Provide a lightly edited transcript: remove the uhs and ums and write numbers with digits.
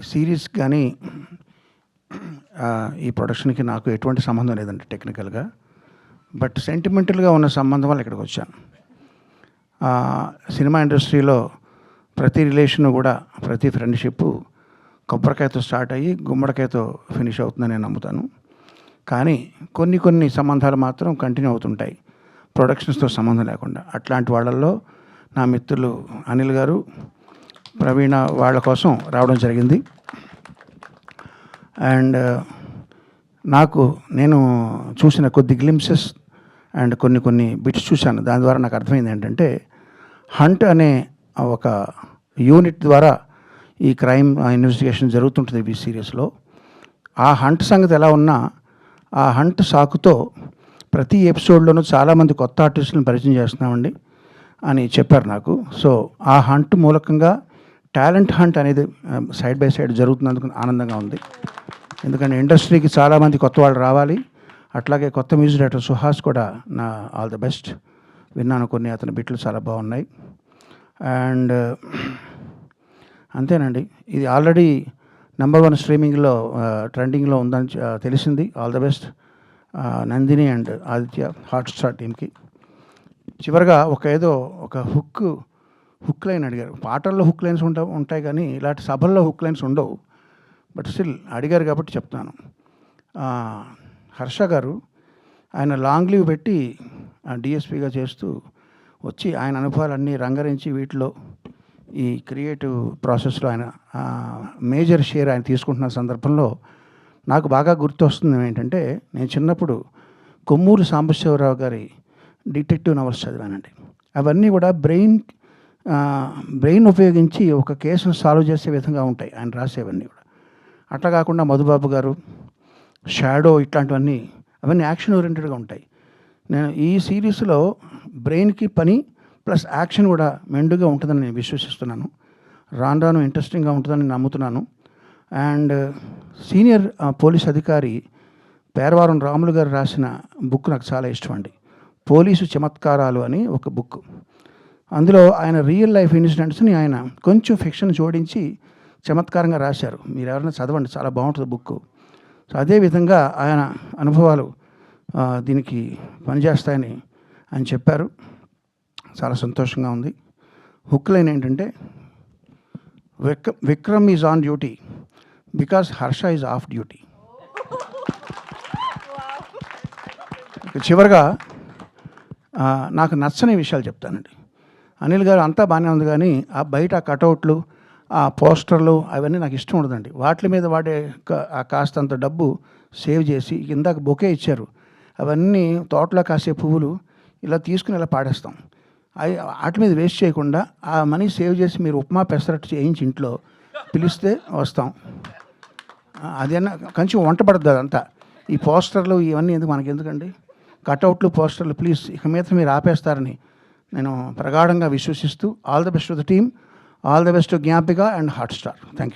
Series కానీ ఈ ప్రొడక్షన్కి నాకు ఎటువంటి సంబంధం లేదండి టెక్నికల్గా. బట్ సెంటిమెంటల్గా ఉన్న సంబంధం వల్ల ఇక్కడికి వచ్చాను. సినిమా ఇండస్ట్రీలో ప్రతి రిలేషన్ కూడా, ప్రతి ఫ్రెండ్షిప్ కొబ్బరికాయతో స్టార్ట్ అయ్యి గుమ్మడికాయతో ఫినిష్ అవుతుందని నేను నమ్ముతాను. కానీ కొన్ని సంబంధాలు మాత్రం కంటిన్యూ అవుతుంటాయి ప్రొడక్షన్స్తో సంబంధం లేకుండా. అట్లాంటి వాళ్ళల్లో నా మిత్రులు అనిల్ గారు, ప్రవీణ వాళ్ళ కోసం రావడం జరిగింది. అండ్ నేను చూసిన కొద్ది గ్లింప్సెస్ అండ్ కొన్ని బిట్స్ చూశాను. దాని ద్వారా నాకు అర్థమైంది ఏంటంటే, హంట్ అనే ఒక యూనిట్ ద్వారా ఈ క్రైమ్ ఇన్వెస్టిగేషన్ జరుగుతుంటుంది ఈ సీరియస్లో. ఆ హంట్ సంగతి ఎలా ఉన్నా, ఆ హంట్ సాకుతో ప్రతి ఎపిసోడ్లోనూ చాలామంది కొత్త ఆర్టిస్టులను పరిచయం చేస్తున్నామండి అని చెప్పారు నాకు. సో ఆ హంట్ మూలకంగా టాలెంట్ హంట్ అనేది సైడ్ బై సైడ్ జరుగుతున్నందుకు ఆనందంగా ఉంది. ఎందుకంటే ఇండస్ట్రీకి చాలామంది కొత్త వాళ్ళు రావాలి. అట్లాగే కొత్త మ్యూజిక్ డైరెక్టర్ సుహాస్ కూడా నా ఆల్ ద బెస్ట్. విన్నాను కొన్ని అతని బిట్లు చాలా బాగున్నాయి. అండ్ అంతేనండి, ఇది ఆల్రెడీ #1 స్ట్రీమింగ్లో ట్రెండింగ్లో ఉందని తెలిసింది. All the best Nandini and Aditya Hotstar టీమ్కి. చివరిగా ఒక హుక్ లైన్ అడిగారు. పాటల్లో హుక్ లైన్స్ ఉంటాయి కానీ ఇలాంటి సభల్లో హుక్ లైన్స్ ఉండవు. బట్ స్టిల్ అడిగారు కాబట్టి చెప్తాను. హర్ష గారు ఆయన లాంగ్ లీవ్ పెట్టి డిఎస్పీగా చేస్తూ వచ్చి ఆయన అనుభవాలన్నీ రంగరించి వీటిలో ఈ క్రియేటివ్ ప్రాసెస్లో ఆయన మేజర్ షేర్ ఆయన తీసుకుంటున్న సందర్భంలో నాకు బాగా గుర్తొస్తుంది ఏంటంటే, నేను చిన్నప్పుడు కొమ్మూరు సాంబశివరావు గారి డిటెక్టివ్ నవల్స్ చదివానండి. అవన్నీ కూడా బ్రెయిన్ ఉపయోగించి ఒక కేసును సాల్వ్ చేసే విధంగా ఉంటాయి ఆయన రాసేవన్నీ కూడా. అట్లా కాకుండా మధుబాబు గారు, షాడో ఇట్లాంటివన్నీ అవన్నీ యాక్షన్ ఓరియంటెడ్గా ఉంటాయి. నేను ఈ సిరీస్లో బ్రెయిన్కి పని ప్లస్ యాక్షన్ కూడా మెండుగా ఉంటుందని నేను విశ్వసిస్తున్నాను. రాను ఇంట్రెస్టింగ్గా ఉంటుందని నమ్ముతున్నాను. అండ్ సీనియర్ పోలీస్ అధికారి పేరవారం రాములు గారు రాసిన బుక్ నాకు చాలా ఇష్టం అండి. పోలీసు చమత్కారాలు అని ఒక బుక్. అందులో ఆయన రియల్ లైఫ్ ఇన్సిడెంట్స్ని ఆయన కొంచెం ఫిక్షన్ జోడించి చమత్కారంగా రాశారు. మీరు ఎవరైనా చదవండి, చాలా బాగుంటుంది బుక్. సో అదేవిధంగా ఆయన అనుభవాలు దీనికి పనిచేస్తాయని ఆయన చెప్పారు. చాలా సంతోషంగా ఉంది. హుక్ లైన్ ఏంటంటే, Vikram is on duty because Harsha is of duty. చివరిగా నాకు నచ్చని విషయాలు చెప్తానండి. అనిల్ గారు అంతా బాగానే ఉంది కానీ ఆ బయట కటౌట్లు, ఆ పోస్టర్లు అవన్నీ నాకు ఇష్టం ఉండదండి. వాటి మీద వాడే కాస్తంత డబ్బు సేవ్ చేసి, ఇందాక బొకే ఇచ్చారు, అవన్నీ తోటలో కాసే పువ్వులు ఇలా తీసుకుని ఇలా పాడేస్తాం. వాటి మీద వేస్ట్ చేయకుండా ఆ మనీ సేవ్ చేసి మీరు ఉప్మా పెసరట్టు చేయించి ఇంట్లో పిలిస్తే వస్తాం. అదేనా కొంచెం వంట పడుతుంది అదంతా. ఈ పోస్టర్లు ఇవన్నీ మనకెందుకండి? కటౌట్లు, పోస్టర్లు ప్లీజ్ ఇక మీద మీరు ఆపేస్తారని నేను ప్రగాఢంగా విశ్వసిస్తూ, all the best to the team, all the best to Gnapika and Hotstar. Thank you.